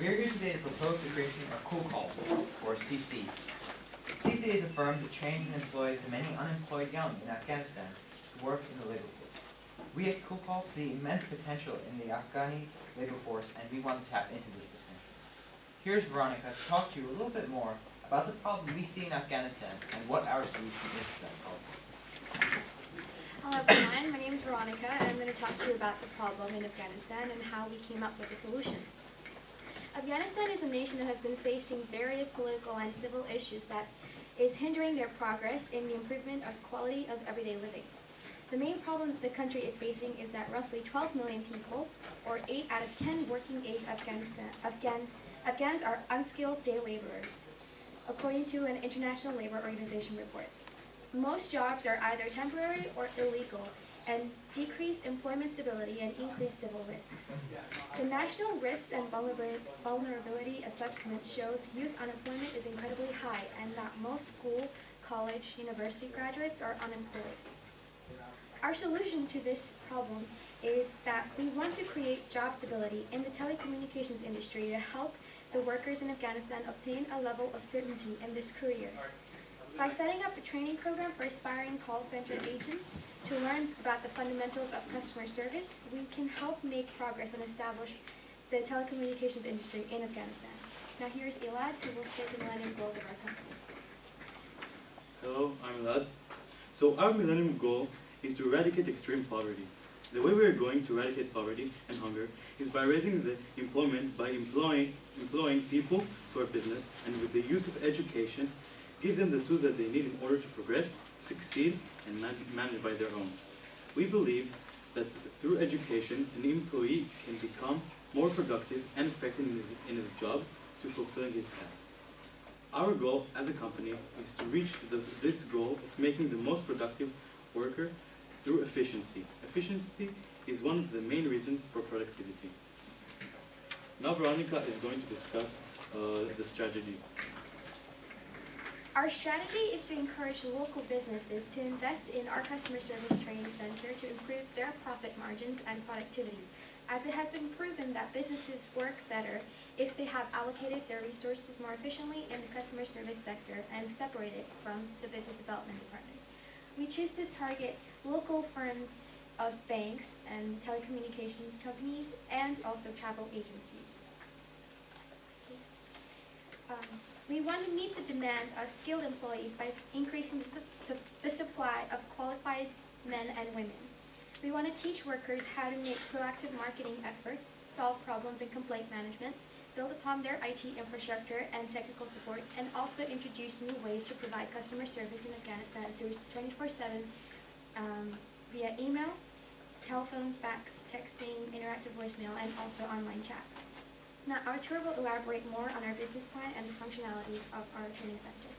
We are here today to propose the creation of Cool Call, or CC. CC is a firm that trains and employs the many unemployed young in Afghanistan to work in the labor force. We at Cool Call see immense potential in the Afghani labor force, and we want to tap into this potential. Here's Veronica to talk to you a little bit more about the problem we see in Afghanistan and what our solution is to that problem. Hello everyone, my name is Veronica and I'm going to talk to you about the problem in Afghanistan and how we came up with a solution. Afghanistan is a nation that has been facing various political and civil issues that is hindering their progress in the improvement of quality of everyday living. The main problem the country is facing is that roughly 12 million people, or 8 out of 10 working-age Afghans are unskilled day laborers, according to an International Labor Organization report. Most jobs are either temporary or illegal and decrease employment stability and increase civil risks. The National Risk and Vulnerability Assessment shows youth unemployment is incredibly high and that most school, college, university graduates are unemployed. Our solution to this problem is that we want to create job stability in the telecommunications industry to help the workers in Afghanistan obtain a level of certainty in this career. By setting up a training program for aspiring call center agents to learn about the fundamentals of customer service, we can help make progress and establish the telecommunications industry in Afghanistan. Now here's Elad, who will state the millennium goals of our company. Hello, I'm Elad. So our millennium goal is to eradicate extreme poverty. The way we are going to eradicate poverty and hunger is by raising the employment by employing people to our business, and with the use of education, give them the tools that they need in order to progress, succeed, and manage by their own. We believe that through education, an employee can become more productive and effective in his job to fulfilling his task. Our goal as a company is to reach this goal of making the most productive worker through efficiency. Efficiency is one of the main reasons for productivity. Now Veronica is going to discuss the strategy. Our strategy is to encourage local businesses to invest in our customer service training center to improve their profit margins and productivity, as it has been proven that businesses work better if they have allocated their resources more efficiently in the customer service sector and separate it from the business development department. We choose to target local firms of banks and telecommunications companies and also travel agencies. We want to meet the demand of skilled employees by increasing the supply of qualified men and women. We want to teach workers how to make proactive marketing efforts, solve problems in complaint management, build upon their IT infrastructure and technical support, and also introduce new ways to provide customer service in Afghanistan through 24/7 via email, telephone, fax, texting, interactive voicemail, and also online chat. Now, our tour will elaborate more on our business plan and the functionalities of our training center.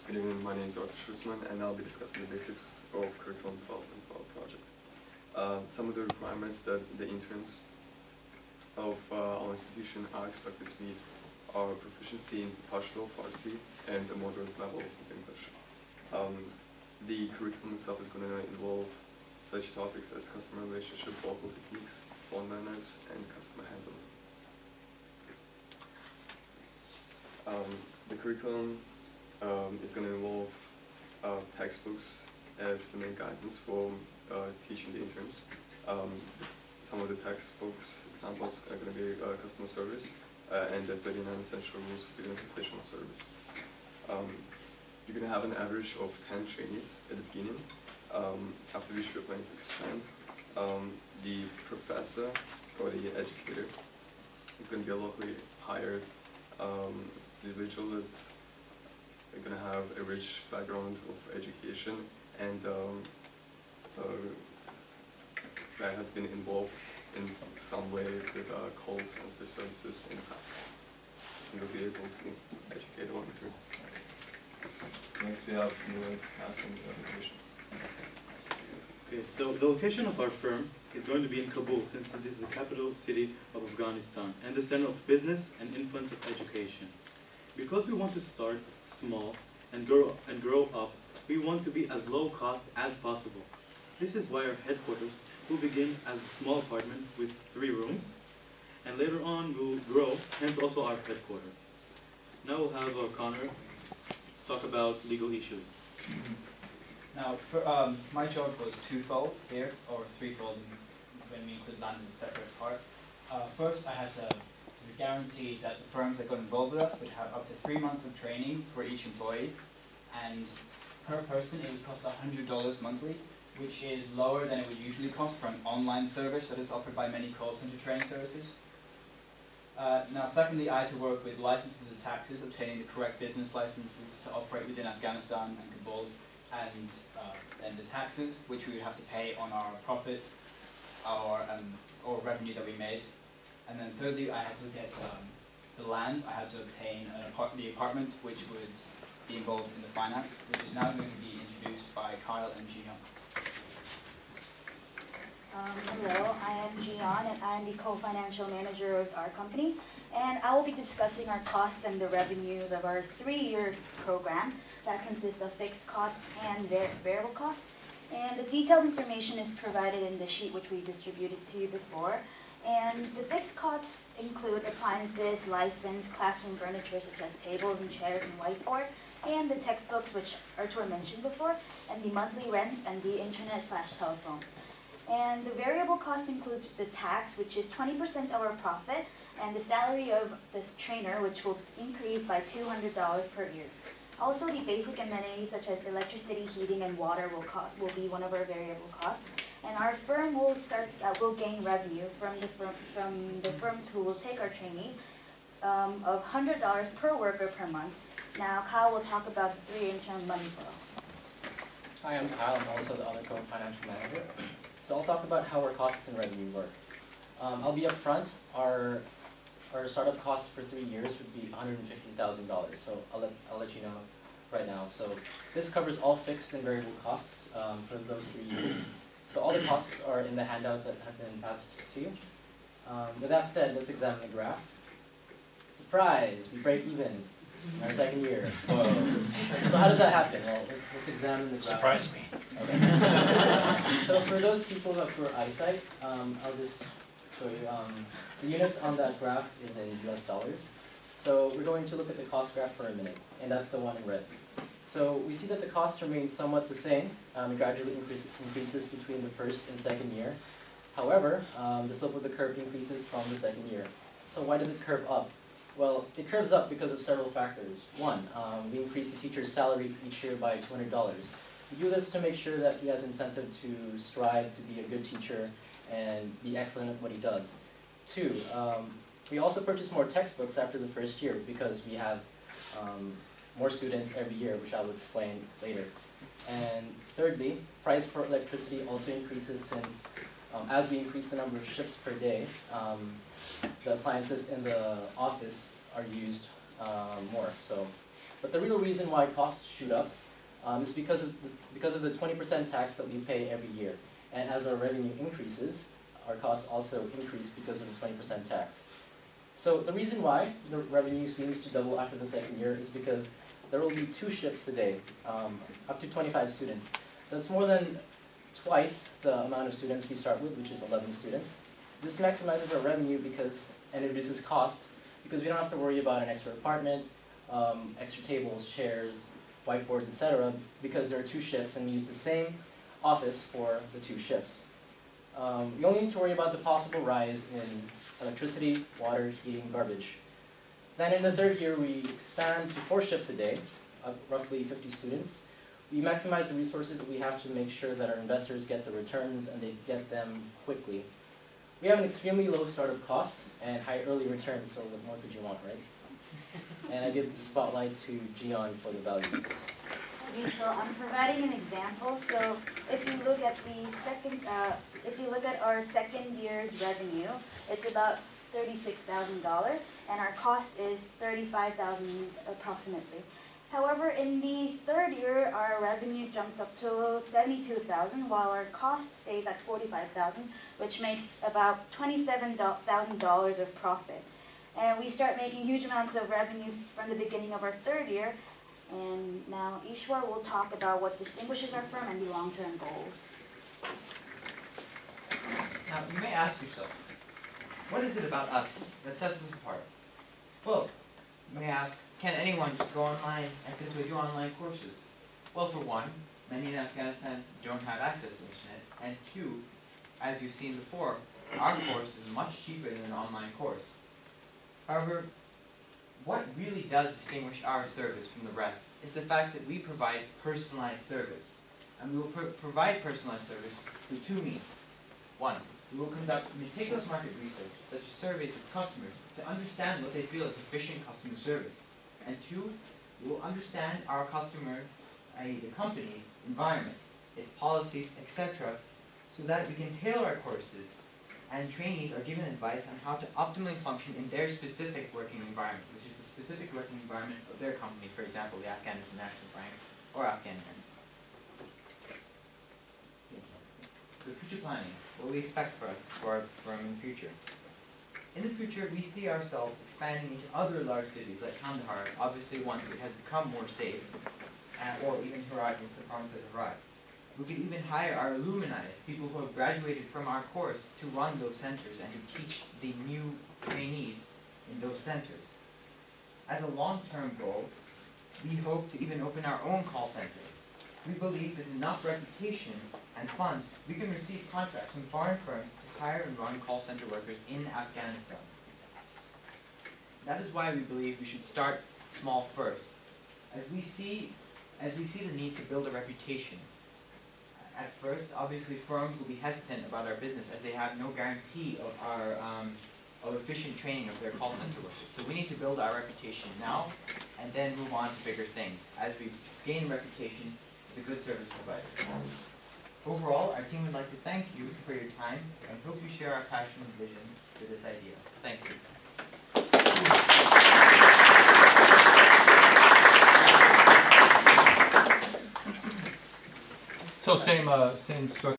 Good evening, my name is Arthur Schussman, and I'll be discussing the basics of curriculum development for our project. Some of the requirements that the interns of our institution are expected to meet are proficiency in Pashto, Farsi, and a moderate level of English. The curriculum itself is going to involve such topics as customer relationship, local techniques, phone manners, and customer handling. The curriculum is going to involve textbooks as the main guidance for teaching the interns. Some of the textbooks examples are going to be customer service and the 39 essential rules of business and sessional service. You're going to have an average of 10 trainees at the beginning, after which we're planning to expand. The professor or the educator is going to be a locally hired individual that's going to have a rich background of education and that has been involved in some way with call center services in the past, and will be able to educate our interns. Next we have new discussing the location. Okay, so the location of our firm is going to be in Kabul, since it is the capital city of Afghanistan and the center of business and influence of education. Because we want to start small and grow up, we want to be as low cost as possible. This is why our headquarters will begin as a small apartment with 3 rooms, and later on we'll grow, hence also our headquarters. Now we'll have Connor talk about legal issues. Now, my job was twofold here, or threefold when we include land as a separate part. First, I had to guarantee that the firms that got involved with us would have up to 3 months of training for each employee, and per person it would cost $100 monthly, which is lower than it would usually cost for an online service that is offered by many call center training services. Now, secondly, I had to work with licenses and taxes, obtaining the correct business licenses to operate within Afghanistan and Kabul, and then the taxes, which we would have to pay on our profit, or revenue that we made. And then thirdly, I had to get the land. I had to obtain the apartment, which would be involved in the finance, which is now going to be introduced by Kyle and Gian. Hello, I am Gian and I am the co-financial manager of our company, and I will be discussing our costs and the revenues of our 3-year program that consists of fixed costs and variable costs. And the detailed information is provided in the sheet which we distributed to you before. And the fixed costs include appliances, license, classroom furniture such as tables and chairs and whiteboard, and the textbooks which Artur mentioned before, and the monthly rent and the internet/telephone. And the variable cost includes the tax, which is 20% of our profit, and the salary of this trainer, which will increase by $200 per year. Also, the basic amenities such as electricity, heating, and water will be one of our variable costs. And our firm will gain revenue from the firms who will take our trainees of $100 per worker per month. Now, Kyle will talk about the 3-year term money flow. Hi, I'm Kyle. I'm also the other co-financial manager. So I'll talk about how our costs and revenue work. I'll be up front. Our startup costs for 3 years would be $150,000. So I'll let you know right now. So this covers all fixed and variable costs for those 3 years. So all the costs are in the handout that have been passed to you. With that said, let's examine the graph. Surprise! We break even in our 2nd year. Whoa. So how does that happen? Well, let's examine the graph. Surprise me. Okay. So for those people who have poor eyesight, I'll just show you. The units on that graph is in US dollars. So we're going to look at the cost graph for a minute, and that's the one in red. So we see that the costs remain somewhat the same. It gradually increases between the 1st and 2nd year. However, the slope of the curve increases from the 2nd year. So why does it curve up? Well, it curves up because of several factors. One, we increase the teacher's salary each year by $200. We do this to make sure that he has incentive to strive to be a good teacher and be excellent at what he does. Two, we also purchase more textbooks after the 1st year because we have more students every year, which I will explain later. And thirdly, price for electricity also increases since as we increase the number of shifts per day, the appliances in the office are used more. But the real reason why costs shoot up is because of the 20% tax that we pay every year. And as our revenue increases, our costs also increase because of the 20% tax. So the reason why the revenue seems to double after the 2nd year is because there will be 2 shifts a day, up to 25 students. That's more than twice the amount of students we start with, which is 11 students. This maximizes our revenue and reduces costs because we don't have to worry about an extra apartment, extra tables, chairs, whiteboards, etc. because there are 2 shifts and we use the same office for the 2 shifts. We only need to worry about the possible rise in electricity, water, heating, garbage. Then in the 3rd year, we expand to 4 shifts a day, roughly 50 students. We maximize the resources that we have to make sure that our investors get the returns and they get them quickly. We have an extremely low startup cost and high early returns, so what more could you want, right? And I give the spotlight to Gian for the values. Okay, so I'm providing an example. So if you look at our 2nd year's revenue, it's about $36,000, and our cost is $35,000 approximately. However, in the 3rd year, our revenue jumps up to $72,000, while our cost stays at $45,000, which makes about $27,000 of profit. And we start making huge amounts of revenues from the beginning of our 3rd year. And now Ishwar will talk about what distinguishes our firm and the long-term goals. Now, you may ask yourself, What is it about us that sets us apart? Well, you may ask, can anyone just go online and simply do online courses? Well, for one, many in Afghanistan don't have access to the internet, and two, as you've seen before, our course is much cheaper than an online course. However, what really does distinguish our service from the rest is the fact that we provide personalized service. And we will provide personalized service through two means. One, we will conduct meticulous market research, such as surveys of customers, to understand what they feel is efficient customer service. And two, we will understand our customer, i.e. the company's environment, its policies, etc., so that we can tailor our courses and trainees are given advice on how to optimally function in their specific working environment, which is the specific working environment of their company, for example, the Afghan International Bank or Afghan Bank. So future planning, what we expect from the future. In the future, we see ourselves expanding into other large cities like Kandahar, obviously once it has become more safe, or even Herat, in the province of Herat. We could even hire our alumni, people who have graduated from our course, to run those centers and to teach the new trainees in those centers. As a long-term goal, we hope to even open our own call center. We believe with enough reputation and funds, we can receive contracts from foreign firms to hire and run call center workers in Afghanistan. That is why we believe we should start small first. As we see the need to build a reputation, at first, obviously, firms will be hesitant about our business as they have no guarantee of our of efficient training of their call center workers. So we need to build our reputation now, and then move on to bigger things. As we gain reputation as a good service provider. Overall, our team would like to thank you for your time and hope you share our passion and vision for this idea. Thank you. So same structure.